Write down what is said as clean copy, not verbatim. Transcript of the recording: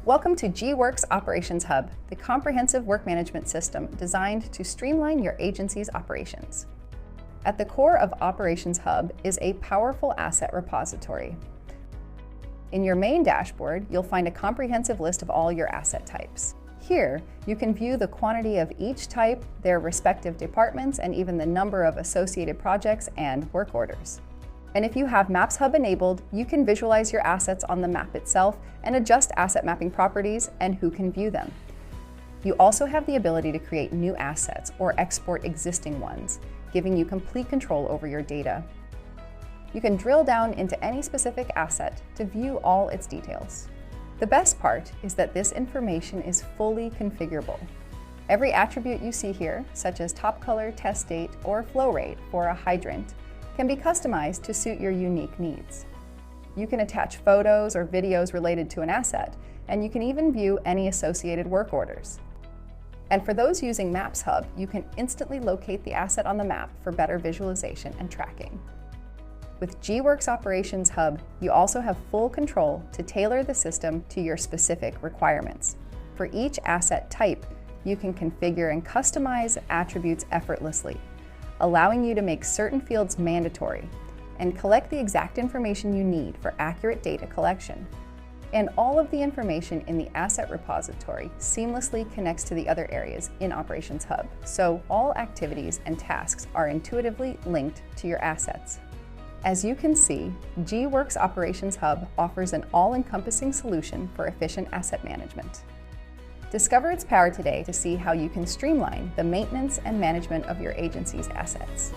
Welcome to gWorks Operations Hub, the comprehensive work management system designed to streamline your agency's operations. At the core of Operations Hub is a powerful asset repository. In your main dashboard, you'll find a comprehensive list of all your asset types. Here, you can view the quantity of each type, their respective departments, and even the number of associated projects and work orders. And if you have Maps Hub enabled, you can visualize your assets on the map itself and adjust asset mapping properties and who can view them. You also have the ability to create new assets or export existing ones, giving you complete control over your data. You can drill down into any specific asset to view all its details. The best part is that this information is fully configurable. Every attribute you see here, such as top color, test date, or flow rate for a hydrant, can be customized to suit your unique needs. You can attach photos or videos related to an asset, and you can even view any associated work orders. And for those using Maps Hub, you can instantly locate the asset on the map for better visualization and tracking. With gWorks Operations Hub, you also have full control to tailor the system to your specific requirements. For each asset type, you can configure and customize attributes effortlessly, allowing you to make certain fields mandatory and collect the exact information you need for accurate data collection. And all of the information in the asset repository seamlessly connects to the other areas in Operations Hub, so all activities and tasks are intuitively linked to your assets. As you can see, gWorks Operations Hub offers an all-encompassing solution for efficient asset management. Discover its power today to see how you can streamline the maintenance and management of your agency's assets.